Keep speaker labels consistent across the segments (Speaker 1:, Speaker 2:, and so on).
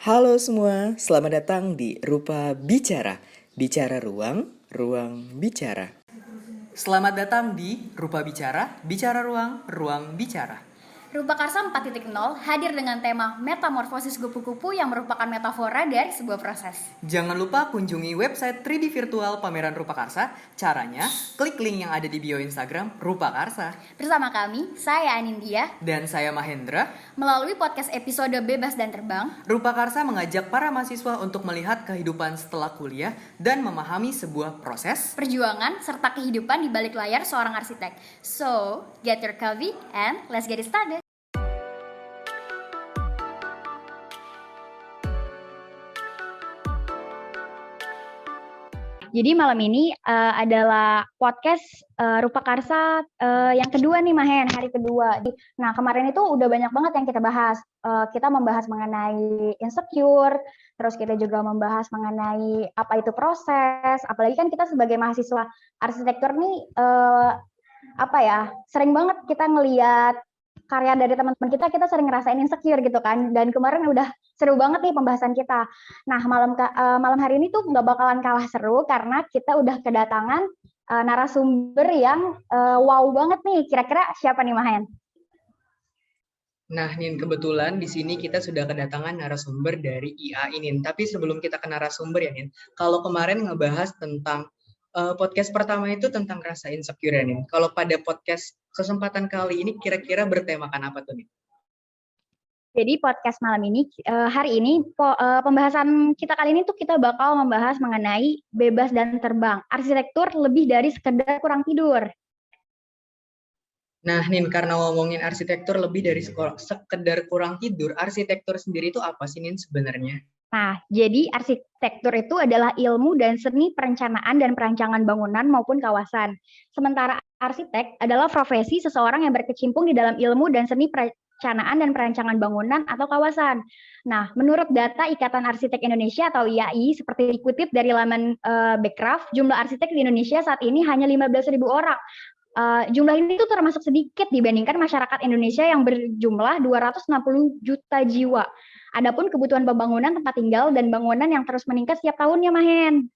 Speaker 1: Halo semua, selamat datang di Rupa Bicara. Bicara ruang, ruang bicara. Selamat datang di Rupa Bicara, bicara ruang, ruang bicara.
Speaker 2: Rupa Karsa 4.0 hadir dengan tema metamorfosis kupu-kupu yang merupakan metafora dari sebuah proses.
Speaker 1: Jangan lupa kunjungi website 3D virtual pameran Rupa Karsa. Caranya, klik link yang ada di bio Instagram Rupa Karsa.
Speaker 2: Bersama kami, saya Anindya,
Speaker 1: Dan saya Mahendra.
Speaker 2: Melalui podcast episode Bebas dan Terbang,
Speaker 1: Rupa Karsa mengajak para mahasiswa untuk melihat kehidupan setelah kuliah dan memahami sebuah proses,
Speaker 2: perjuangan, serta kehidupan di balik layar seorang arsitek. So, get your coffee and let's get it started. Jadi malam ini adalah podcast Rupa Karsa yang kedua nih Mahen, hari kedua. Nah kemarin itu udah banyak banget yang kita bahas. Kita membahas mengenai insecure, terus kita juga membahas mengenai apa itu proses. Apalagi kan kita sebagai mahasiswa arsitektur nih sering banget kita ngelihat karya dari teman-teman kita sering ngerasain insecure gitu kan. Dan kemarin udah seru banget nih pembahasan kita. Nah, malam hari ini tuh nggak bakalan kalah seru karena kita udah kedatangan narasumber yang wow banget nih. Kira-kira siapa nih, Mahen?
Speaker 1: Nah, Nin, kebetulan di sini kita sudah kedatangan narasumber dari IA ini. Tapi sebelum kita ke narasumber ya, Nin, kalau kemarin ngebahas tentang podcast pertama itu tentang rasa insecure ya, Nin. Kalau pada podcast kesempatan kali ini kira-kira bertemakan apa tuh, Nin?
Speaker 2: Jadi podcast malam ini, hari ini pembahasan kita kali ini tuh kita bakal membahas mengenai bebas dan terbang, arsitektur lebih dari sekedar kurang tidur.
Speaker 1: Nah, Nin, karena ngomongin arsitektur lebih dari sekedar kurang tidur, arsitektur sendiri itu apa sih, Nin, sebenarnya?
Speaker 2: Nah, jadi arsitektur itu adalah ilmu dan seni perencanaan dan perancangan bangunan maupun kawasan. Sementara arsitek adalah profesi seseorang yang berkecimpung di dalam ilmu dan seni perencanaan dan perancangan bangunan atau kawasan. Nah, menurut data Ikatan Arsitek Indonesia atau IAI, seperti dikutip dari laman Backcraft, jumlah arsitek di Indonesia saat ini hanya 15.000 orang. Jumlah ini tuh termasuk sedikit dibandingkan masyarakat Indonesia yang berjumlah 260 juta jiwa. Adapun kebutuhan pembangunan tempat tinggal dan bangunan yang terus meningkat setiap tahunnya, Mahen.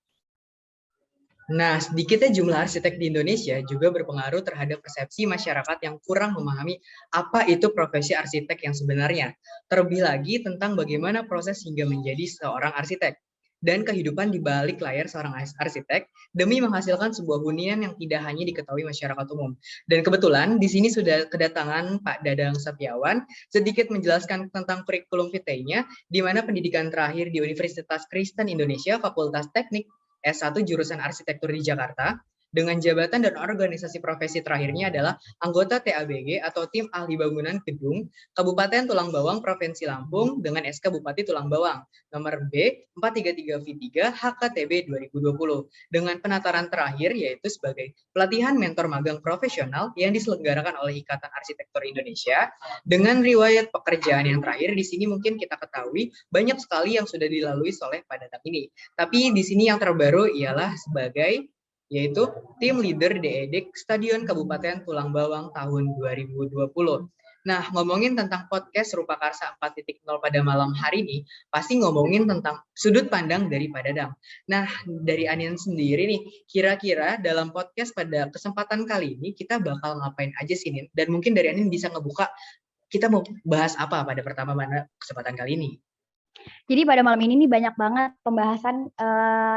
Speaker 1: Nah, sedikitnya jumlah arsitek di Indonesia juga berpengaruh terhadap persepsi masyarakat yang kurang memahami apa itu profesi arsitek yang sebenarnya. Terlebih lagi tentang bagaimana proses hingga menjadi seorang arsitek dan kehidupan di balik layar seorang arsitek demi menghasilkan sebuah hunian yang tidak hanya diketahui masyarakat umum. Dan kebetulan di sini sudah kedatangan Pak Dadang Setiawan sedikit menjelaskan tentang kurikulum vitae-nya, di mana pendidikan terakhir di Universitas Kristen Indonesia Fakultas Teknik S1 jurusan arsitektur di Jakarta, dengan jabatan dan organisasi profesi terakhirnya adalah anggota TABG atau Tim Ahli Bangunan Gedung Kabupaten Tulang Bawang Provinsi Lampung dengan SK Bupati Tulang Bawang nomor B 433V3 HKTB 2020 dengan penataran terakhir yaitu sebagai pelatihan mentor magang profesional yang diselenggarakan oleh Ikatan Arsitektur Indonesia. Dengan riwayat pekerjaan yang terakhir di sini mungkin kita ketahui banyak sekali yang sudah dilalui oleh Pak Dadang ini. Tapi di sini yang terbaru ialah sebagai yaitu tim leader DEDIK Stadion Kabupaten Tulang Bawang tahun 2020. Nah, ngomongin tentang podcast Rupa Karsa 4.0 pada malam hari ini, pasti ngomongin tentang sudut pandang dari Pak Dadang. Nah, dari Anian sendiri nih, kira-kira dalam podcast pada kesempatan kali ini, kita bakal ngapain aja sih, Nin? Dan mungkin dari Anian bisa ngebuka, kita mau bahas apa pada pertama mana kesempatan kali ini?
Speaker 2: Jadi pada malam ini nih banyak banget pembahasan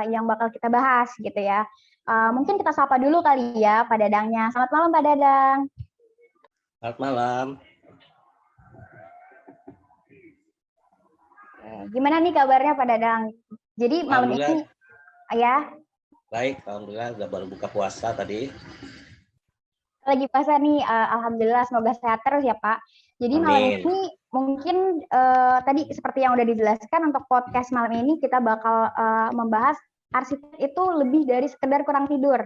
Speaker 2: yang bakal kita bahas gitu ya. Mungkin kita sapa dulu kali ya Pak Dadangnya. Selamat malam Pak Dadang.
Speaker 3: Selamat malam.
Speaker 2: Gimana nih kabarnya Pak Dadang? Jadi malam ini ya.
Speaker 3: Baik, alhamdulillah udah baru buka puasa tadi.
Speaker 2: Lagi puasa nih, alhamdulillah semoga sehat terus ya Pak. Jadi
Speaker 3: Amin.
Speaker 2: malam ini mungkin tadi seperti yang udah dijelaskan untuk podcast malam ini kita bakal membahas arsitek itu lebih dari sekedar kurang tidur.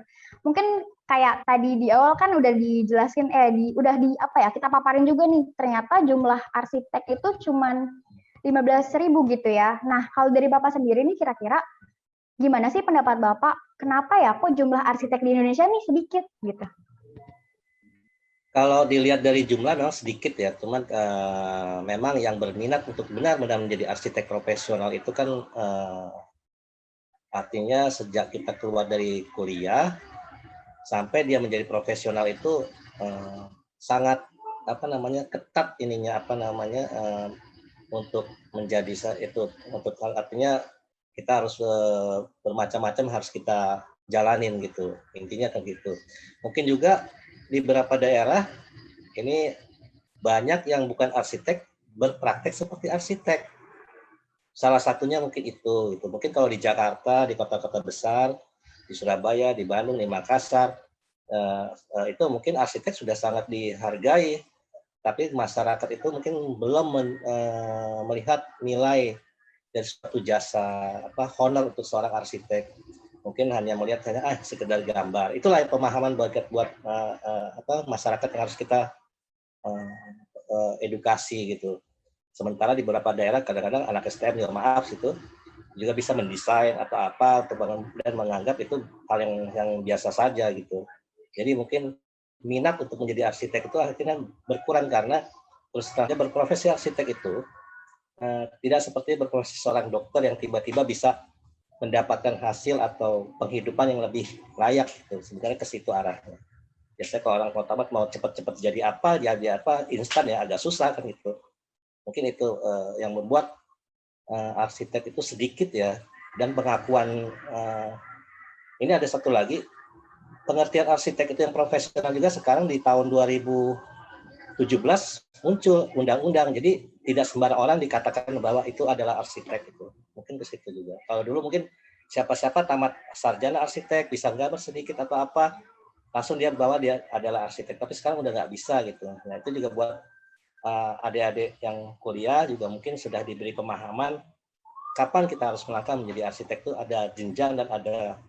Speaker 2: Mungkin kayak tadi di awal kan udah dijelasin, kita paparin juga nih, ternyata jumlah arsitek itu cuman 15.000 gitu ya. Nah, kalau dari Bapak sendiri nih kira-kira gimana sih pendapat Bapak? Kenapa ya kok jumlah arsitek di Indonesia nih sedikit gitu?
Speaker 3: Kalau dilihat dari jumlah memang sedikit ya, cuman memang yang berminat untuk benar-benar menjadi arsitek profesional itu kan artinya sejak kita keluar dari kuliah sampai dia menjadi profesional itu sangat ketat ininya untuk menjadi itu untuk artinya kita harus bermacam-macam harus kita jalanin gitu, intinya kan gitu. Mungkin juga di beberapa daerah ini banyak yang bukan arsitek berpraktek seperti arsitek. Salah satunya mungkin itu. Mungkin kalau di Jakarta, di kota-kota besar, di Surabaya, di Bandung, di Makassar, itu mungkin arsitek sudah sangat dihargai. Tapi masyarakat itu mungkin belum melihat nilai dari suatu jasa honor untuk seorang arsitek. Mungkin hanya melihat sekedar gambar. Itulah pemahaman buat masyarakat yang harus kita edukasi gitu. Sementara di beberapa daerah kadang-kadang anak STM juga bisa mendesain atau apa dan menganggap itu hal yang biasa saja gitu. Jadi mungkin minat untuk menjadi arsitek itu akhirnya berkurang karena terus terang berprofesi arsitek itu tidak seperti berprofesi seorang dokter yang tiba-tiba bisa mendapatkan hasil atau penghidupan yang lebih layak gitu. Sebenarnya ke situ arahnya. Biasanya kalau orang tamat mau cepat-cepat jadi apa instan ya agak susah kan gitu. Mungkin itu yang membuat arsitek itu sedikit ya, dan pengakuan ini ada satu lagi, pengertian arsitek itu yang profesional juga sekarang di tahun 2017 muncul undang-undang, jadi tidak sembarang orang dikatakan bahwa itu adalah arsitek itu. Mungkin ke situ juga. Kalau dulu mungkin siapa-siapa tamat sarjana arsitek, bisa gambar sedikit atau apa, langsung dia bahwa dia adalah arsitek, tapi sekarang udah nggak bisa gitu. Nah itu juga buat adik-adik yang kuliah juga mungkin sudah diberi pemahaman kapan kita harus melangkah menjadi arsitek itu ada jenjang dan ada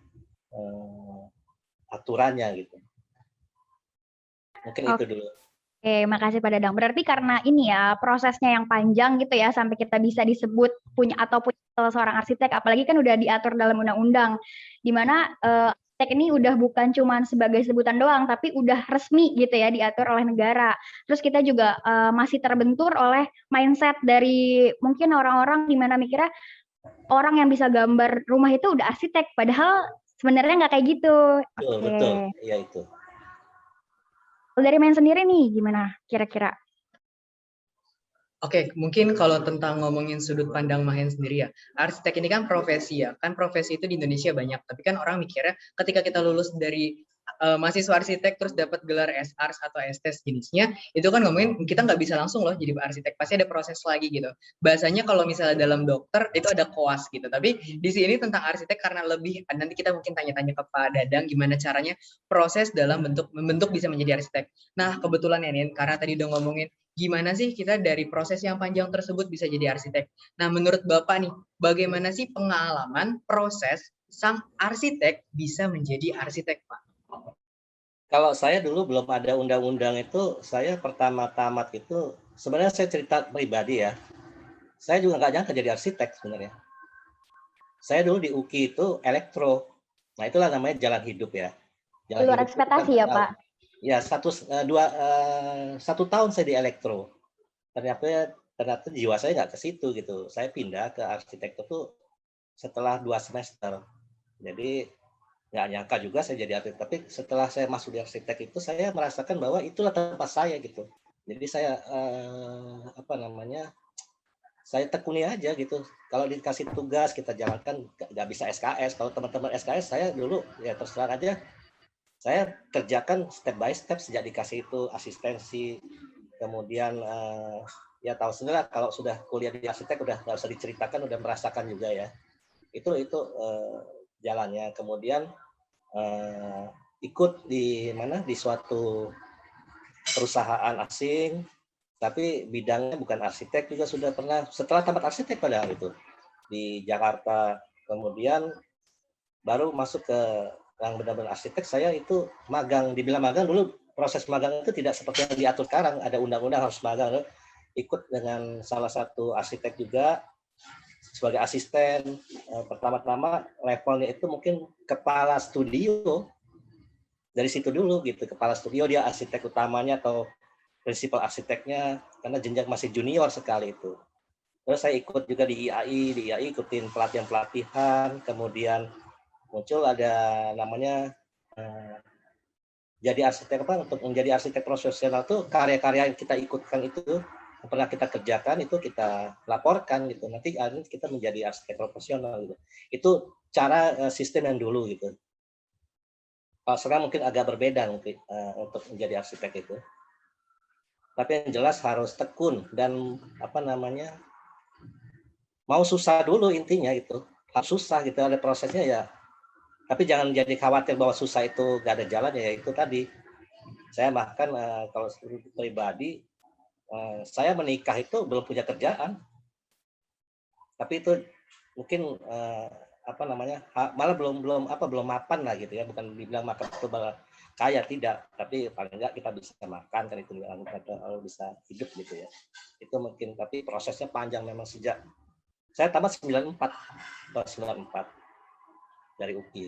Speaker 3: aturannya gitu. Mungkin itu dulu.
Speaker 2: Oke, makasih Pak Dadang. Berarti karena ini ya prosesnya yang panjang gitu ya sampai kita bisa disebut punya seorang arsitek, apalagi kan udah diatur dalam undang-undang, di mana arsitek ini udah bukan cuma sebagai sebutan doang, tapi udah resmi gitu ya diatur oleh negara. Terus kita juga masih terbentur oleh mindset dari mungkin orang-orang di mana mikirnya orang yang bisa gambar rumah itu udah arsitek, padahal sebenarnya nggak kayak gitu.
Speaker 3: Betul, iya itu.
Speaker 2: Dari main sendiri nih, gimana kira-kira?
Speaker 1: Oke, mungkin kalau tentang ngomongin sudut pandang Mahen sendiri ya, arsitek ini kan profesi ya, kan profesi itu di Indonesia banyak, tapi kan orang mikirnya ketika kita lulus dari mahasiswa arsitek terus dapat gelar SARS atau ST jenisnya, itu kan ngomongin kita nggak bisa langsung loh jadi arsitek, pasti ada proses lagi gitu. Bahasanya kalau misalnya dalam dokter itu ada koas gitu, tapi di sini tentang arsitek karena lebih, nanti kita mungkin tanya-tanya ke Pak Dadang gimana caranya proses dalam membentuk bisa menjadi arsitek. Nah kebetulan ya Nin, karena tadi udah ngomongin gimana sih kita dari proses yang panjang tersebut bisa jadi arsitek. Nah, menurut Bapak nih, bagaimana sih pengalaman proses sang arsitek bisa menjadi arsitek, Pak?
Speaker 3: Kalau saya dulu belum ada undang-undang itu, saya pertama tamat itu, sebenarnya saya cerita pribadi ya, saya juga nggak nyangka jadi arsitek sebenarnya. Saya dulu di UKI itu elektro, nah itulah namanya jalan hidup ya. Jalan
Speaker 2: Luar
Speaker 3: hidup
Speaker 2: ekspektasi ya Pak?
Speaker 3: Ya, satu tahun saya di elektro. Ternyata jiwa saya nggak ke situ gitu. Saya pindah ke arsitektur tuh setelah 2 semester. Jadi nggak nyangka juga saya jadi arsitek. Tapi setelah saya masuk di arsitek itu saya merasakan bahwa itulah tempat saya gitu. Jadi saya saya tekuni aja gitu. Kalau dikasih tugas kita jalankan, nggak bisa SKS. Kalau teman-teman SKS saya dulu ya terserah aja. Saya kerjakan step by step sejak dikasih itu asistensi, kemudian ya tahu sendiri lah kalau sudah kuliah di arsitek udah nggak usah diceritakan, udah merasakan juga ya. Itu jalannya. Kemudian ikut di suatu perusahaan asing, tapi bidangnya bukan arsitek juga sudah pernah. Setelah tamat arsitek padahal itu di Jakarta, kemudian baru masuk ke yang benar-benar arsitek. Saya itu magang, dibilang magang dulu, proses magang itu tidak seperti yang diatur sekarang, ada undang-undang harus magang. Ikut dengan salah satu arsitek juga sebagai asisten. Pertama-tama levelnya itu mungkin kepala studio, dari situ dulu gitu, kepala studio dia arsitek utamanya atau prinsipal arsiteknya, karena jenjang masih junior sekali itu. Terus saya ikut juga di IAI ikutin pelatihan-pelatihan, kemudian muncul ada namanya jadi arsitek apa, untuk menjadi arsitek profesional tuh karya-karya yang kita ikutkan itu yang pernah kita kerjakan itu kita laporkan gitu, nanti kita menjadi arsitek profesional gitu. Itu cara sistem yang dulu gitu. Kalau sekarang mungkin agak berbeda mungkin untuk menjadi arsitek itu. Tapi yang jelas harus tekun dan apa namanya, mau susah dulu intinya itu. Harus susah gitu, ada prosesnya ya. Tapi jangan jadi khawatir bahwa susah itu gak ada jalan, ya itu tadi. Saya bahkan kalau pribadi, saya menikah itu belum punya kerjaan. Tapi itu mungkin apa namanya, malah belum mapan lah gitu ya, bukan dibilang makan itu malah kaya, tidak, tapi paling enggak kita bisa makan kan, itu kalau bisa hidup gitu ya, itu mungkin. Tapi prosesnya panjang memang, sejak saya tamat 94 atau 94 dari UPI,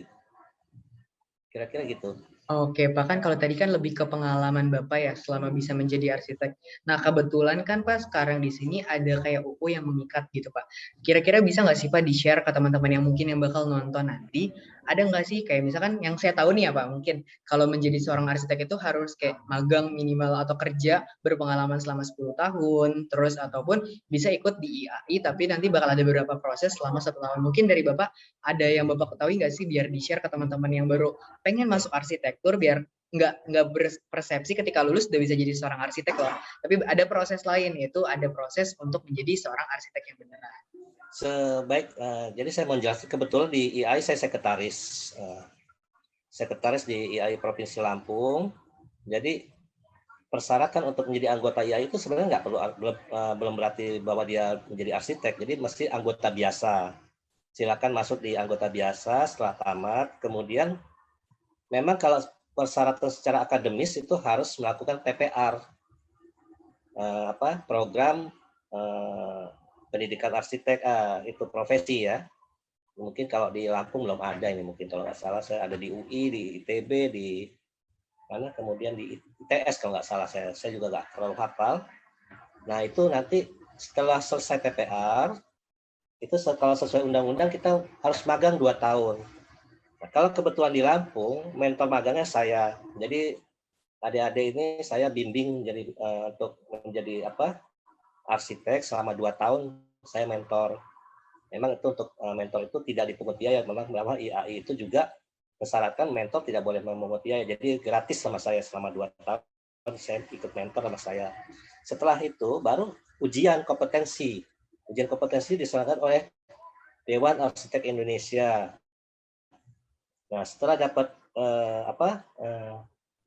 Speaker 3: kira-kira gitu.
Speaker 1: Oke, Pak, kan kalau tadi kan lebih ke pengalaman Bapak ya selama bisa menjadi arsitek. Nah, kebetulan kan Pak sekarang di sini ada kayak UU yang mengikat gitu Pak. Kira-kira bisa nggak sih Pak di-share ke teman-teman yang mungkin yang bakal nonton nanti? Ada nggak sih kayak misalkan yang saya tahu nih ya Pak, mungkin kalau menjadi seorang arsitek itu harus kayak magang minimal atau kerja berpengalaman selama 10 tahun, terus ataupun bisa ikut di IAI, tapi nanti bakal ada beberapa proses selama 1 tahun. Mungkin dari Bapak ada yang Bapak ketahui nggak sih biar di-share ke teman-teman yang baru pengen masuk arsitektur, biar nggak berpersepsi ketika lulus udah bisa jadi seorang arsitek loh. Tapi ada proses lain, yaitu ada proses untuk menjadi seorang arsitek yang benar.
Speaker 3: Jadi saya mau menjelaskan, kebetulan di IAI saya sekretaris di IAI Provinsi Lampung. Jadi persyaratan untuk menjadi anggota IAI itu sebenarnya nggak perlu, belum berarti bahwa dia menjadi arsitek. Jadi mesti anggota biasa. Silakan masuk di anggota biasa setelah tamat. Kemudian memang kalau persyaratan secara akademis itu harus melakukan PPR, program pendidikan arsitek, itu profesi ya. Mungkin kalau di Lampung belum ada ini, mungkin kalau nggak salah saya ada di UI, di ITB, di mana, kemudian di ITS kalau nggak salah, saya juga nggak terlalu hafal. Nah itu nanti setelah selesai PPR, itu kalau sesuai undang-undang kita harus magang 2 tahun. Nah, kalau kebetulan di Lampung, mentor magangnya saya. Jadi adik-adik ini saya bimbing jadi untuk menjadi arsitek selama 2 tahun, saya mentor. Memang itu untuk mentor itu tidak dipungut biaya, memang IAI itu juga mensyaratkan mentor tidak boleh memungut biaya, jadi gratis sama saya selama 2 tahun saya ikut mentor sama saya. Setelah itu baru ujian kompetensi. Ujian kompetensi diselenggarakan oleh Dewan Arsitek Indonesia. Nah, setelah dapat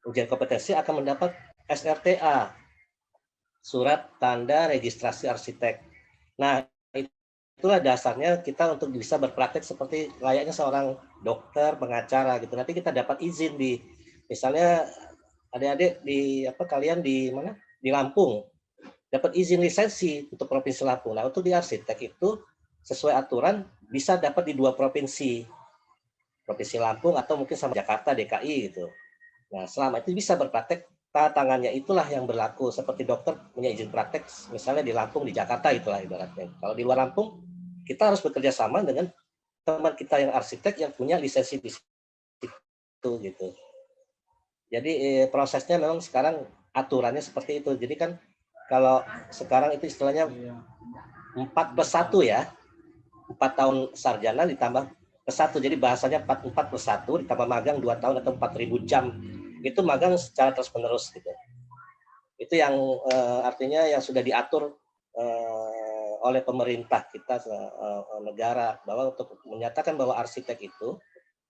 Speaker 3: ujian kompetensi akan mendapat SRTA, surat tanda registrasi arsitek. Nah, itulah dasarnya kita untuk bisa berpraktek seperti layaknya seorang dokter, pengacara gitu. Nanti kita dapat izin di, misalnya adik-adik di kalian di mana? Di Lampung. Dapat izin lisensi untuk Provinsi Lampung. Nah, untuk di arsitek itu sesuai aturan bisa dapat di 2 provinsi. Provinsi Lampung atau mungkin sama Jakarta, DKI gitu. Nah, selama itu bisa berpraktek, tangannya itulah yang berlaku. Seperti dokter punya izin praktek, misalnya di Lampung, di Jakarta, itulah ibaratnya. Kalau di luar Lampung, kita harus bekerja sama dengan teman kita yang arsitek yang punya lisensi di situ gitu. Jadi prosesnya memang sekarang aturannya seperti itu. Jadi kan kalau sekarang itu istilahnya 4+1 ya. 4 tahun sarjana ditambah +1. Jadi bahasanya 4+1 ditambah magang 2 tahun atau 4.000 jam. Itu magang secara terus-menerus gitu. Itu yang artinya yang sudah diatur oleh pemerintah kita, negara, bahwa untuk menyatakan bahwa arsitek itu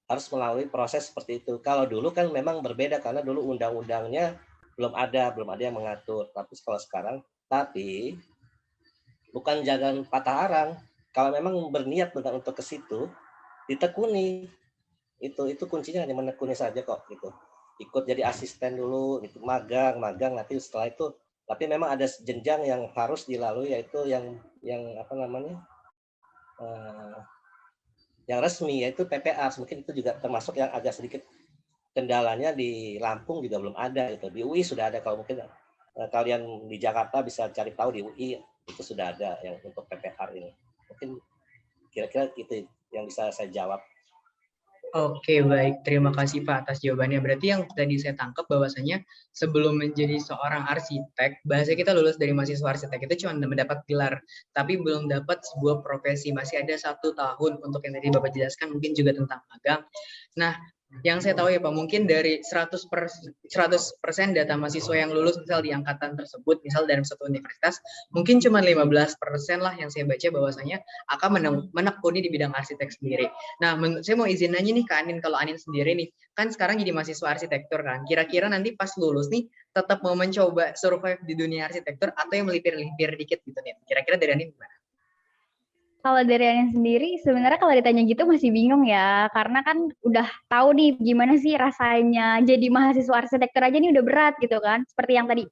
Speaker 3: harus melalui proses seperti itu. Kalau dulu kan memang berbeda karena dulu undang-undangnya belum ada yang mengatur. Tapi kalau sekarang, tapi bukan jangan patah arang. Kalau memang berniat untuk ke situ, ditekuni. Itu kuncinya hanya menekuni saja kok gitu. Ikut jadi asisten dulu, itu magang nanti setelah itu. Tapi memang ada jenjang yang harus dilalui, yaitu yang yang resmi, yaitu PPR. Mungkin itu juga termasuk yang agak sedikit kendalanya di Lampung juga belum ada gitu. Di UI sudah ada, kalau mungkin kalian di Jakarta bisa cari tahu di UI itu sudah ada yang untuk PPR ini. Mungkin kira-kira itu yang bisa saya jawab.
Speaker 1: Oke, baik. Terima kasih Pak atas jawabannya. Berarti yang tadi saya tangkap bahwasanya sebelum menjadi seorang arsitek, bahasa kita lulus dari mahasiswa arsitek itu cuma mendapat gelar, tapi belum dapat sebuah profesi. Masih ada 1 tahun untuk yang tadi Bapak jelaskan, mungkin juga tentang magang. Nah, yang saya tahu ya Pak, mungkin dari 100% data mahasiswa yang lulus misal di angkatan tersebut, misal dalam satu universitas, mungkin cuma 15% lah yang saya baca bahwasanya akan menekuni di bidang arsitek sendiri. Nah, saya mau izin nanya nih ke Anin, kalau Anin sendiri nih, kan sekarang jadi mahasiswa arsitektur kan, kira-kira nanti pas lulus nih, tetap mau mencoba survive di dunia arsitektur atau yang melipir-lipir dikit gitu nih, kira-kira dari Anin gimana?
Speaker 2: Kalau dari Anin sendiri, sebenarnya kalau ditanya gitu masih bingung ya, karena kan udah tahu nih gimana sih rasanya jadi mahasiswa arsitektur aja nih udah berat gitu kan. Seperti yang tadi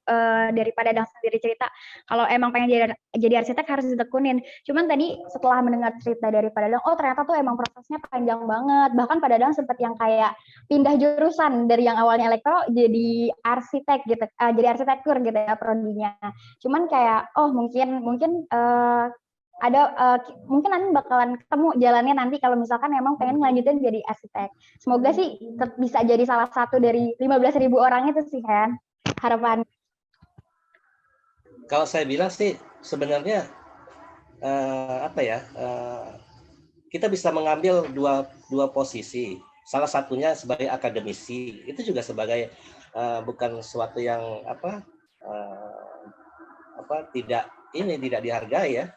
Speaker 2: daripada Dang sendiri cerita, kalau emang pengen jadi arsitek harus ditekunin. Cuman tadi setelah mendengar cerita daripada Dang, oh ternyata tuh emang prosesnya panjang banget. Bahkan pada Dang sempat yang kayak pindah jurusan dari yang awalnya elektro jadi arsitek gitu, jadi arsitektur gitu ya prodinya. Cuman kayak oh mungkin ada mungkin nanti bakalan ketemu jalannya nanti kalau misalkan memang pengen ngelanjutin jadi arsitek. Semoga sih bisa jadi salah satu dari 15.000 orang itu sih kan harapan.
Speaker 3: Kalau saya bilang sih sebenarnya kita bisa mengambil dua posisi. Salah satunya sebagai akademisi, itu juga sebagai bukan sesuatu yang tidak dihargai ya.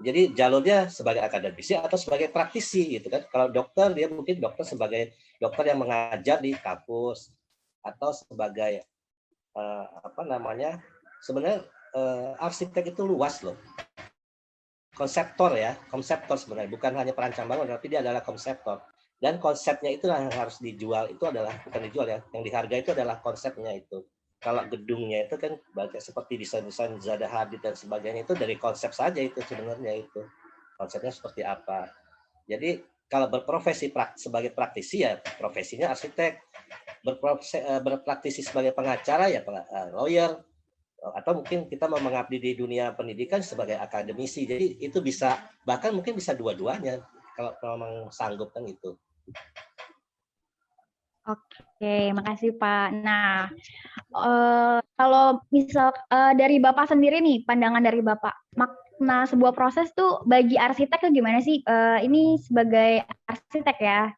Speaker 3: Jadi jalurnya sebagai akademisi atau sebagai praktisi gitu kan. Kalau dokter dia mungkin dokter sebagai dokter yang mengajar di kampus atau sebagai sebenarnya arsitek itu luas loh. Konseptor sebenarnya, bukan hanya perancang bangunan tapi dia adalah konseptor. Dan konsepnya itu yang harus dijual, itu adalah bukan dijual ya, yang dihargai itu adalah konsepnya itu. Kalau gedungnya itu kan seperti desain-desain Zaha Hadid dan sebagainya itu dari konsep saja itu sebenarnya itu. Konsepnya seperti apa. Jadi kalau berprofesi sebagai praktisi ya profesinya arsitek, berpraktisi sebagai pengacara ya lawyer, atau mungkin kita mau mengabdi di dunia pendidikan sebagai akademisi. Jadi itu bisa, bahkan mungkin bisa dua-duanya kalau memang sanggup kan itu.
Speaker 2: Oke, makasih Pak. Nah, kalau misal dari Bapak sendiri nih, pandangan dari Bapak, makna sebuah proses tuh bagi arsitek tuh gimana sih? Ini sebagai arsitek ya,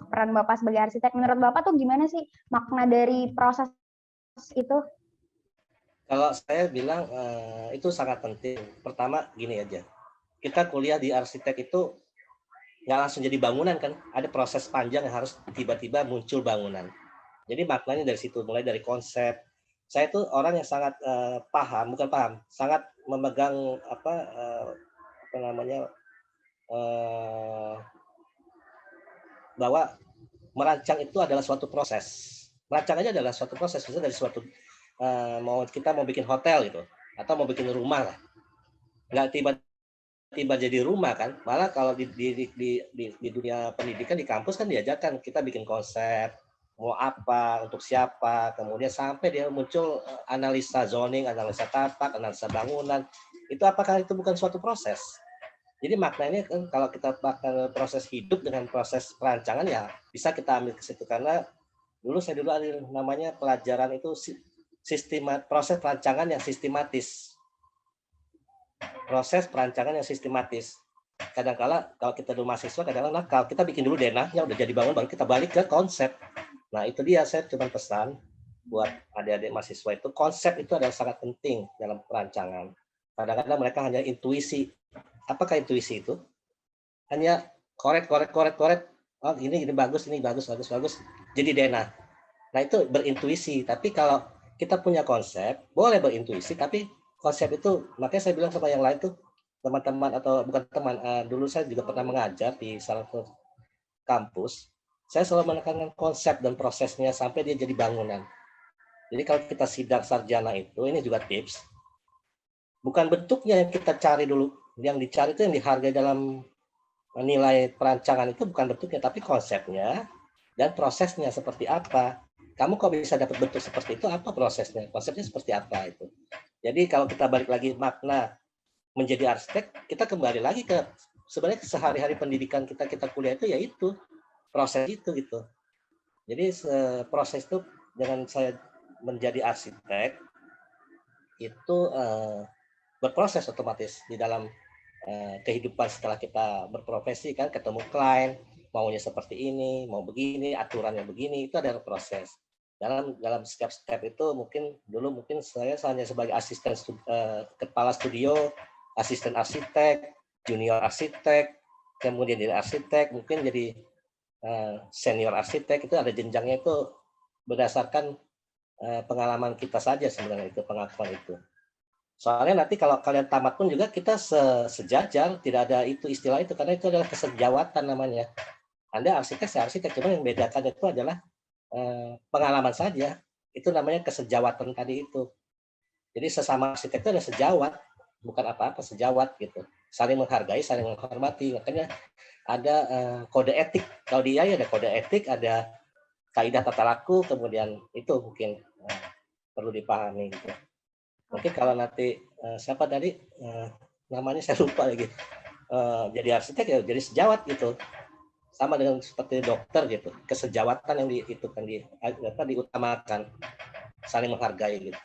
Speaker 2: peran Bapak sebagai arsitek, menurut Bapak tuh gimana sih makna dari proses itu?
Speaker 3: Kalau saya bilang itu sangat penting. Pertama gini aja, kita kuliah di arsitek itu nggak langsung jadi bangunan kan, ada proses panjang yang harus tiba-tiba muncul bangunan. Jadi maknanya dari situ, mulai dari konsep. Saya tuh orang yang sangat sangat memegang bahwa merancang itu adalah suatu proses. Merancang aja adalah suatu proses, misalnya dari suatu kita mau bikin hotel gitu, atau mau bikin rumah lah, nggak tiba-tiba jadi rumah kan. Malah kalau di dunia pendidikan di kampus kan diajarkan kita bikin konsep, mau apa, untuk siapa, kemudian sampai dia muncul analisa zoning, analisa tapak, analisa bangunan. Itu apakah itu bukan suatu proses? Jadi maknanya kan kalau kita pakai proses hidup dengan proses perancangan ya bisa kita ambil ke situ, karena dulu ada namanya pelajaran itu proses perancangan yang sistematis. Proses perancangan yang sistematis. Kadang-kala kalau kita dulu mahasiswa, kadang-kadang nakal, kita bikin dulu denahnya udah jadi bangun, baru kita balik ke konsep. Nah itu dia, saya cuma pesan buat adik-adik mahasiswa itu, konsep itu adalah sangat penting dalam perancangan. Kadang-kadang mereka hanya intuisi. Apakah intuisi itu? Hanya korek. Oh ini bagus, jadi denah. Nah itu berintuisi. Tapi kalau kita punya konsep, boleh berintuisi, tapi konsep itu, makanya saya bilang sama yang lain tuh, teman-teman atau bukan teman, dulu saya juga pernah mengajar di salah satu kampus, saya selalu menekankan konsep dan prosesnya sampai dia jadi bangunan. Jadi kalau kita sidang sarjana itu, ini juga tips, bukan bentuknya yang kita cari dulu, yang dicari itu yang dihargai dalam nilai perancangan itu bukan bentuknya, tapi konsepnya, dan prosesnya seperti apa. Kamu kok bisa dapat bentuk seperti itu, apa prosesnya? Konsepnya seperti apa itu. Jadi kalau kita balik lagi makna menjadi arsitek, kita kembali lagi ke sebenarnya sehari-hari pendidikan kita kuliah itu yaitu proses itu gitu. Jadi proses itu dengan saya menjadi arsitek itu berproses otomatis di dalam kehidupan setelah kita berprofesi kan, ketemu klien maunya seperti ini, mau begini, aturannya begini, itu adalah proses. Dalam step-step itu mungkin saya hanya sebagai asisten kepala studio, asisten arsitek, junior arsitek, kemudian jadi arsitek, mungkin jadi senior arsitek, itu ada jenjangnya itu berdasarkan pengalaman kita saja sebenarnya itu pengakuan itu. Soalnya nanti kalau kalian tamat pun juga kita sejajar, tidak ada itu istilah itu karena itu adalah kesejawatan namanya. Anda arsitek, saya arsitek, cuma yang membedakan itu adalah pengalaman saja. Itu namanya kesejawatan tadi itu. Jadi sesama arsitek itu ada sejawat, bukan apa-apa, sejawat gitu. Saling menghargai, saling menghormati. Makanya ada kode etik. Kalau di AI ada kode etik, ada kaidah tata laku, kemudian itu mungkin perlu dipahami gitu. Mungkin kalau nanti siapa tadi namanya saya lupa lagi, jadi arsitek ya jadi sejawat gitu, sama dengan seperti dokter gitu, kesejawatan yang diutamakan, saling menghargai gitu.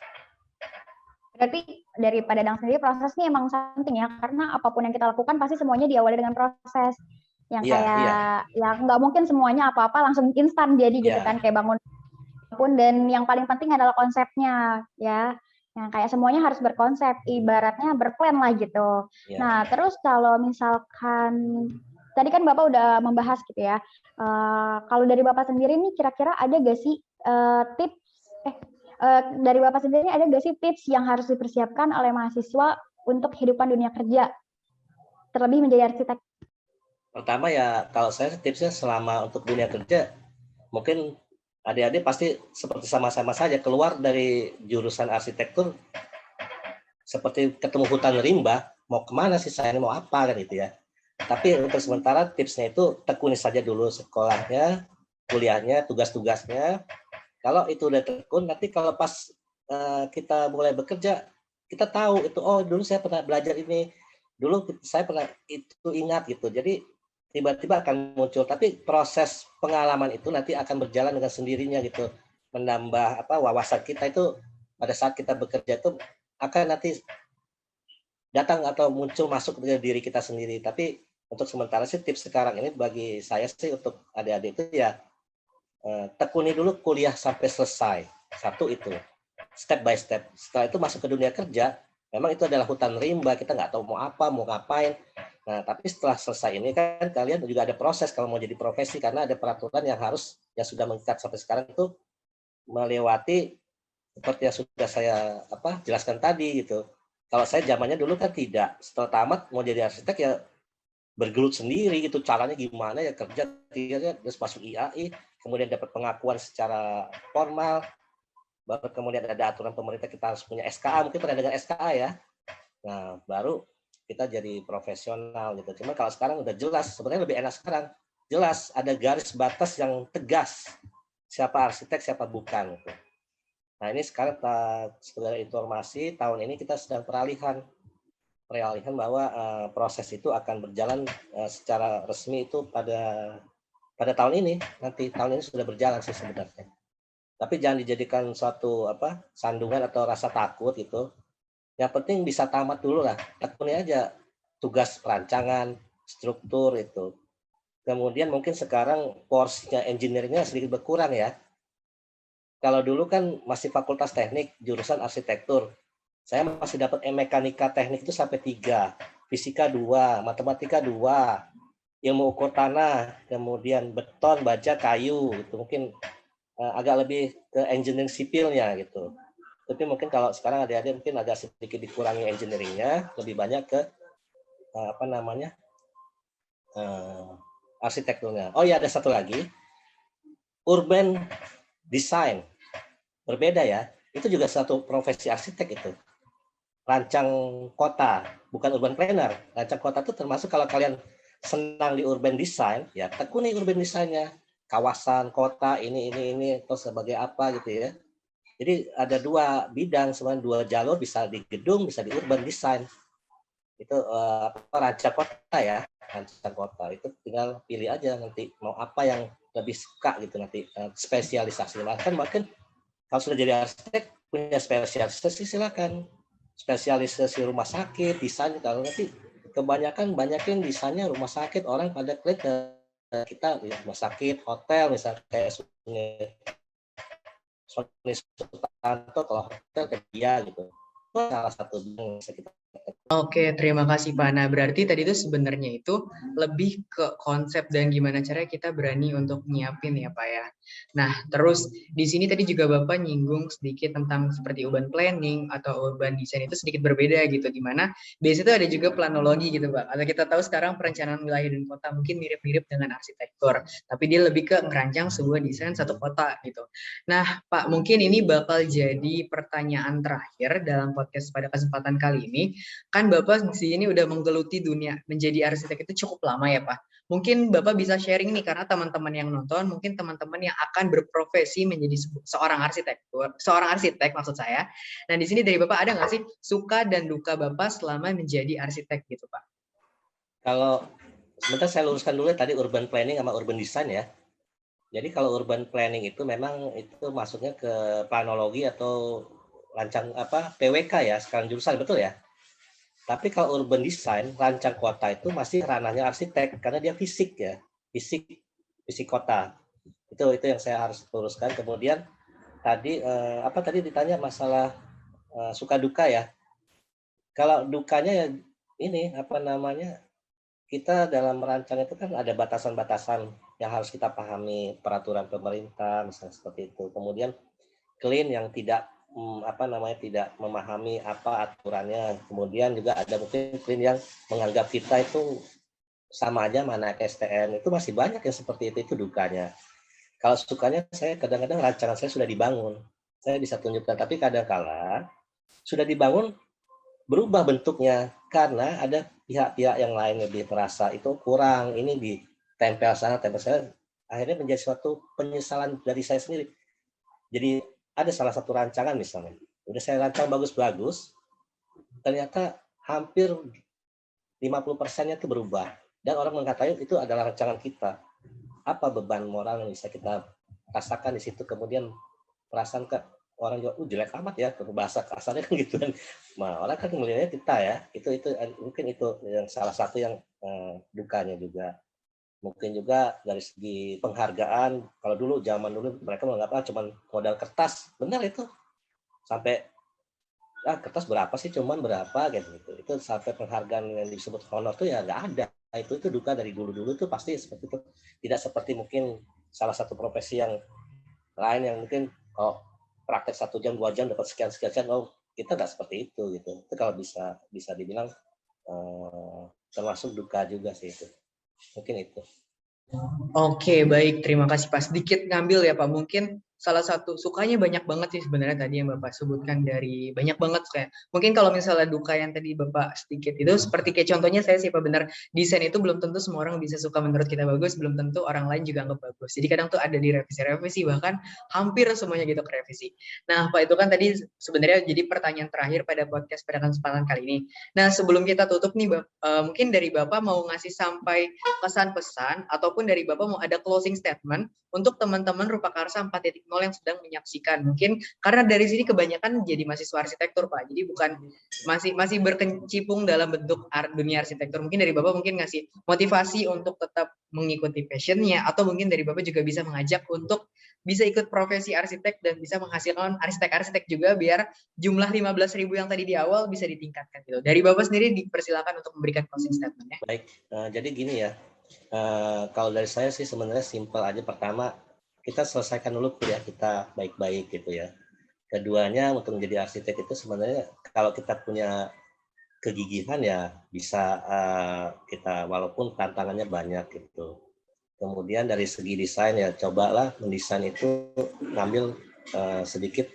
Speaker 2: Berarti dari Pak Dadang sendiri prosesnya emang penting ya, karena apapun yang kita lakukan pasti semuanya diawali dengan proses yang kayak ya nggak mungkin semuanya apa-apa langsung instan jadi gitu kan, kayak bangun pun, dan yang paling penting adalah konsepnya ya, yang kayak semuanya harus berkonsep, ibaratnya berplan lah gitu. Nah terus kalau misalkan tadi kan Bapak udah membahas gitu ya, kalau dari Bapak sendiri nih kira-kira ada gak sih tips dari Bapak sendiri ada gak sih tips yang harus dipersiapkan oleh mahasiswa untuk kehidupan dunia kerja, terlebih menjadi arsitek?
Speaker 3: Pertama ya, kalau saya tipsnya selama untuk dunia kerja, mungkin adik-adik pasti seperti sama-sama saja keluar dari jurusan arsitektur, seperti ketemu hutan rimba, mau kemana sih saya, mau apa kan gitu ya. Tapi untuk sementara tipsnya itu tekuni saja dulu sekolahnya, kuliahnya, tugas-tugasnya. Kalau itu udah tekun, nanti kalau pas kita mulai bekerja, kita tahu itu, oh dulu saya pernah belajar ini, dulu saya pernah itu ingat gitu. Jadi tiba-tiba akan muncul, tapi proses pengalaman itu nanti akan berjalan dengan sendirinya gitu, menambah wawasan kita itu pada saat kita bekerja itu akan nanti datang atau muncul masuk ke diri kita sendiri. Tapi untuk sementara sih tips sekarang ini bagi saya sih untuk adik-adik itu ya tekuni dulu kuliah sampai selesai. Satu itu, step by step. Setelah itu masuk ke dunia kerja, memang itu adalah hutan rimba, kita nggak tahu mau apa, mau ngapain. Nah, tapi setelah selesai ini kan kalian juga ada proses kalau mau jadi profesi, karena ada peraturan yang sudah mengikat sampai sekarang itu melewati seperti yang sudah saya jelaskan tadi gitu. Kalau saya zamannya dulu kan tidak. Setelah tamat mau jadi arsitek ya bergelut sendiri gitu, caranya gimana ya, kerja terus masuk IAI, kemudian dapat pengakuan secara formal, baru kemudian ada aturan pemerintah kita harus punya SKA, mungkin pernah dengan SKA ya. Nah, baru kita jadi profesional gitu. Cuma kalau sekarang udah jelas, sebenarnya lebih enak sekarang. Jelas ada garis batas yang tegas. Siapa arsitek, siapa bukan gitu. Nah, ini sekarang sebagai informasi, tahun ini kita sedang peralihan bahwa proses itu akan berjalan secara resmi itu pada tahun ini. Nanti tahun ini sudah berjalan sih sebenarnya. Tapi jangan dijadikan suatu sandungan atau rasa takut gitu. Yang penting bisa tamat dulu lah. Tekuni aja tugas perancangan, struktur itu. Kemudian mungkin sekarang porsinya engineering-nya sedikit berkurang ya. Kalau dulu kan masih fakultas teknik, jurusan arsitektur. Saya masih dapat mekanika teknik itu sampai 3, fisika 2, matematika 2, ilmu ukur tanah, kemudian beton, baja, kayu, itu mungkin agak lebih ke engineering sipilnya gitu. Tapi mungkin kalau sekarang adik-adik mungkin agak sedikit dikurangi engineering-nya, lebih banyak ke arsitekturnya. Oh iya, ada satu lagi, urban design. Berbeda ya, itu juga satu profesi arsitek itu. Rancang kota, bukan urban planner. Rancang kota itu termasuk kalau kalian senang di urban design, ya tekuni urban design-nya. kawasan kota ini atau sebagai apa gitu ya. Jadi ada dua bidang sebenarnya, dua jalur, bisa di gedung, bisa di urban design. Itu rancang kota ya, rancang kota itu tinggal pilih aja nanti mau apa yang lebih suka gitu nanti spesialisasi. Bahkan kalau sudah jadi arsitek punya spesialisasi silakan. Spesialisasi rumah sakit, desain, kalau nanti kebanyakan banyakin desainnya rumah sakit, orang pada klik ke kita rumah sakit, hotel misalnya kayak Sony Sutanto, kalau hotel ke dia gitu. Itu salah satu yang bisa kita.
Speaker 1: Oke, terima kasih Pak. Nah, berarti tadi itu sebenarnya itu lebih ke konsep dan gimana caranya kita berani untuk nyiapin ya Pak ya. Nah, terus di sini tadi juga Bapak nyinggung sedikit tentang seperti urban planning atau urban design itu sedikit berbeda gitu, di mana biasanya itu ada juga planologi gitu Pak. Atau kita tahu sekarang perencanaan wilayah dan kota mungkin mirip-mirip dengan arsitektur, tapi dia lebih ke merancang sebuah desain satu kota gitu. Nah, Pak, mungkin ini bakal jadi pertanyaan terakhir dalam podcast pada kesempatan kali ini. Kan Bapak di sini udah menggeluti dunia menjadi arsitek itu cukup lama ya Pak. Mungkin Bapak bisa sharing nih karena teman-teman yang nonton, mungkin teman-teman yang akan berprofesi menjadi seorang arsitek maksud saya. Nah di sini dari Bapak ada nggak sih suka dan duka Bapak selama menjadi arsitek gitu Pak?
Speaker 3: Kalau sebentar saya luruskan dulu tadi urban planning sama urban design ya. Jadi kalau urban planning itu memang itu masuknya ke planologi atau rancang apa PWK ya, sekarang jurusan betul ya. Tapi kalau urban design, rancang kota itu masih ranahnya arsitek karena dia fisik ya, fisik fisik kota. Itu yang saya harus luruskan. Kemudian tadi apa tadi ditanya masalah suka duka ya. Kalau dukanya ya ini apa namanya, kita dalam merancang itu kan ada batasan-batasan yang harus kita pahami, peraturan pemerintah misalnya seperti itu. Kemudian klien yang tidak apa namanya tidak memahami apa aturannya. Kemudian juga ada mungkin klien yang menganggap kita itu sama aja mana STM. Itu masih banyak yang seperti itu dukanya. Kalau sukanya saya kadang-kadang rancangan saya sudah dibangun. Saya bisa tunjukkan, tapi kadang-kala sudah dibangun berubah bentuknya karena ada pihak-pihak yang lain lebih merasa itu kurang, ini ditempel sana, tempel sana, akhirnya menjadi suatu penyesalan dari saya sendiri. Jadi ada salah satu rancangan misalnya, udah saya rancang bagus-bagus, ternyata hampir 50%-nya itu berubah. Dan orang mengatakan itu adalah rancangan kita. Apa beban moral yang bisa kita rasakan di situ, kemudian perasaan ke orang juga jelek amat ya, bahasa kasarnya kan gitu kan. Nah, orang kan melihatnya kita ya, itu mungkin itu yang salah satu yang dukanya juga. Mungkin juga dari segi penghargaan, kalau dulu zaman dulu mereka menganggap cuma modal kertas, benar itu. Sampai kertas berapa sih, cuman berapa gitu. Itu sampai penghargaan yang disebut honor tuh ya nggak ada. Itu duka dari dulu-dulu tuh pasti seperti itu. Tidak seperti mungkin salah satu profesi yang lain yang mungkin praktek 1 jam 2 jam dapat sekian, oh kita nggak seperti itu gitu. Itu kalau bisa dibilang termasuk duka juga sih itu. Mungkin itu.
Speaker 1: Oke, baik. Terima kasih Pak. Sedikit ngambil ya Pak. Mungkin salah satu sukanya banyak banget sih sebenarnya tadi yang Bapak sebutkan dari banyak banget kayak. Mungkin kalau misalnya duka yang tadi Bapak sedikit itu seperti kayak contohnya saya sih Pak, benar desain itu belum tentu semua orang bisa suka, menurut kita bagus, belum tentu orang lain juga anggap bagus. Jadi kadang tuh ada di revisi-revisi, bahkan hampir semuanya gitu ke revisi. Nah, Pak itu kan tadi sebenarnya jadi pertanyaan terakhir pada podcast pada kesempatan kali ini. Nah, sebelum kita tutup nih mungkin dari Bapak mau ngasih sampai pesan-pesan ataupun dari Bapak mau ada closing statement untuk teman-teman Rupakarsa 4.0 yang sedang menyaksikan. Mungkin karena dari sini kebanyakan jadi mahasiswa arsitektur Pak, jadi bukan masih berkecimpung dalam bentuk dunia arsitektur. Mungkin dari Bapak mungkin ngasih motivasi untuk tetap mengikuti passionnya, atau mungkin dari Bapak juga bisa mengajak untuk bisa ikut profesi arsitek dan bisa menghasilkan arsitek-arsitek juga biar jumlah 15.000 yang tadi di awal bisa ditingkatkan gitu. Dari Bapak sendiri dipersilakan untuk memberikan closing statement ya.
Speaker 3: Baik, jadi gini ya. Kalau dari saya sih sebenarnya simpel aja. Pertama, kita selesaikan dulu kuliah kita baik-baik gitu ya. Keduanya, untuk menjadi arsitek itu sebenarnya kalau kita punya kegigihan ya bisa kita, walaupun tantangannya banyak gitu. Kemudian dari segi desain ya cobalah mendesain itu ngambil sedikit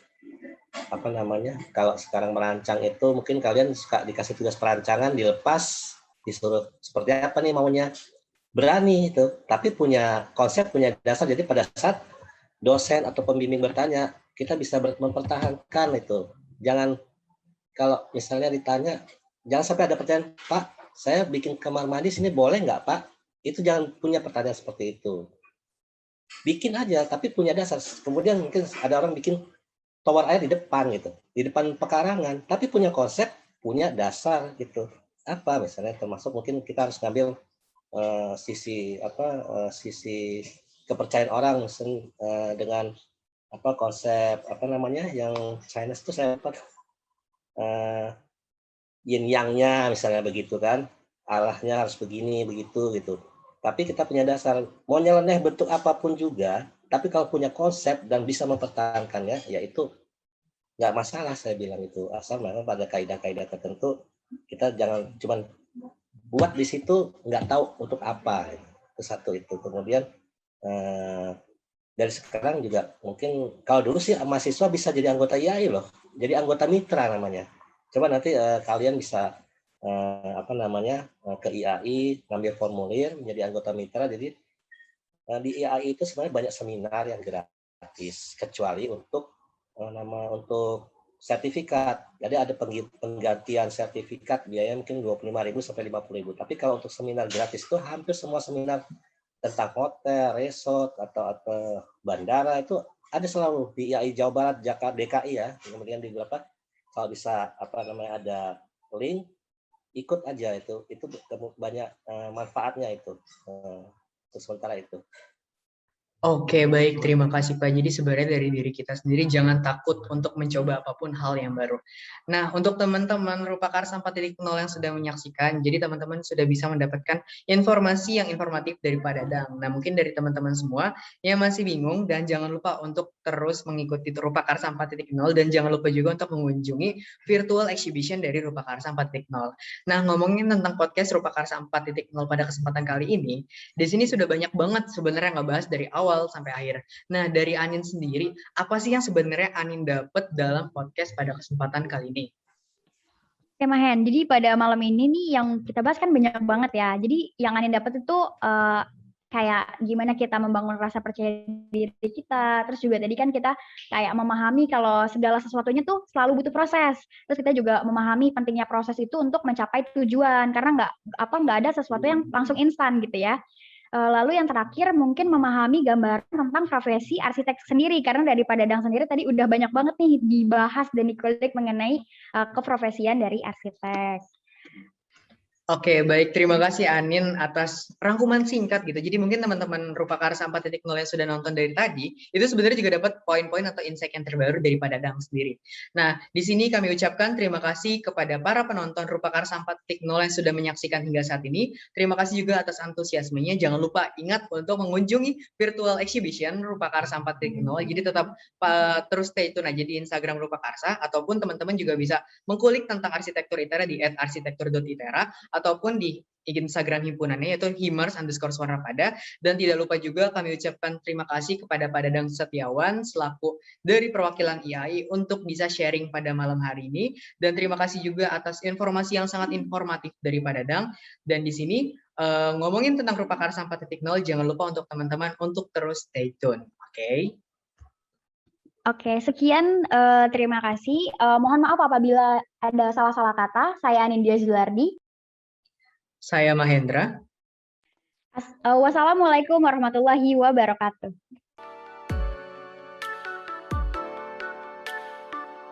Speaker 3: apa namanya, kalau sekarang merancang itu mungkin kalian suka dikasih tugas perancangan, dilepas, disuruh seperti apa nih maunya. berani itu, tapi punya konsep, punya dasar. Jadi pada saat dosen atau pembimbing bertanya, kita bisa mempertahankan itu. Jangan kalau misalnya ditanya, jangan sampai ada pertanyaan, Pak, saya bikin kamar mandi sini boleh nggak, Pak? Itu jangan punya pertanyaan seperti itu. Bikin aja, tapi punya dasar. Kemudian mungkin ada orang bikin tower air di depan gitu, di depan pekarangan, tapi punya konsep, punya dasar gitu. Apa misalnya termasuk mungkin kita harus ngambil sisi kepercayaan orang dengan apa konsep apa namanya yang Chinese itu saya apa yin yang-nya misalnya begitu kan, arahnya harus begini begitu gitu. Tapi kita punya dasar, mau nyeleneh bentuk apapun juga, tapi kalau punya konsep dan bisa mempertahankannya, ya itu nggak masalah saya bilang itu. Asal memang pada kaidah-kaidah tertentu, kita jangan cuman buat di situ nggak tahu untuk apa. Itu satu itu. Kemudian dari sekarang juga mungkin kalau dulu sih mahasiswa bisa jadi anggota IAI loh, jadi anggota mitra namanya. Coba nanti kalian bisa ke IAI ngambil formulir menjadi anggota mitra. Jadi di IAI itu sebenarnya banyak seminar yang gratis kecuali untuk untuk sertifikat. Jadi ada penggantian sertifikat biaya mungkin 25.000 sampai 50.000. Tapi kalau untuk seminar gratis itu hampir semua seminar tentang hotel, resort atau bandara itu ada selalu di IAI Jawa Barat, Jakarta, DKI ya. Kemudian di beberapa kalau bisa ada link ikut aja itu banyak manfaatnya itu untuk sementara itu.
Speaker 1: Oke, baik. Terima kasih, Pak. Jadi sebenarnya dari diri kita sendiri jangan takut untuk mencoba apapun hal yang baru. Nah, untuk teman-teman Rupakarsa 4.0 yang sedang menyaksikan, jadi teman-teman sudah bisa mendapatkan informasi yang informatif dari Pak Dadang. Nah, mungkin dari teman-teman semua yang masih bingung, dan jangan lupa untuk terus mengikuti Rupakarsa 4.0, dan jangan lupa juga untuk mengunjungi virtual exhibition dari Rupakarsa 4.0. Nah, ngomongin tentang podcast Rupakarsa 4.0 pada kesempatan kali ini, di sini sudah banyak banget sebenarnya ngebahas dari awal sampai akhir. Nah, dari Anin sendiri, apa sih yang sebenarnya Anin dapat dalam podcast pada kesempatan kali ini?
Speaker 2: Oke, Mahen. Jadi pada malam ini nih yang kita bahas kan banyak banget ya. Jadi yang Anin dapat itu kayak gimana kita membangun rasa percaya diri kita. Terus juga tadi kan kita kayak memahami kalau segala sesuatunya tuh selalu butuh proses. Terus kita juga memahami pentingnya proses itu untuk mencapai tujuan. Karena nggak ada sesuatu yang langsung instan gitu ya. Lalu yang terakhir mungkin memahami gambaran tentang profesi arsitek sendiri, karena dari Pak Dadang sendiri tadi udah banyak banget nih dibahas dan dikulik mengenai keprofesian dari arsitek.
Speaker 1: Oke, baik. Terima kasih Anin atas rangkuman singkat gitu. Jadi mungkin teman-teman Rupakarsa 4.0 yang sudah nonton dari tadi, itu sebenarnya juga dapat poin-poin atau insight yang terbaru dari Pak Dadang sendiri. Nah, di sini kami ucapkan terima kasih kepada para penonton Rupakarsa 4.0 yang sudah menyaksikan hingga saat ini. Terima kasih juga atas antusiasmenya. Jangan lupa ingat untuk mengunjungi virtual exhibition Rupakarsa 4.0. Jadi tetap terus stay tune aja di Instagram Rupakarsa, ataupun teman-teman juga bisa mengkulik tentang arsitektur ITERA di @arsitektur.itera, ataupun di Instagram himpunannya yaitu himars_suarapada. Dan tidak lupa juga kami ucapkan terima kasih kepada Pak Dadang Setiawan selaku dari perwakilan IAI untuk bisa sharing pada malam hari ini. Dan terima kasih juga atas informasi yang sangat informatif dari Pak Dadang. Dan di sini ngomongin tentang Rupakarsa 4.0, jangan lupa untuk teman-teman untuk terus stay tune. Oke.
Speaker 2: Oke, sekian terima kasih. Mohon maaf apabila ada salah-salah kata. Saya Anindya Zulardi.
Speaker 1: Saya Mahendra.
Speaker 2: Wassalamualaikum warahmatullahi wabarakatuh.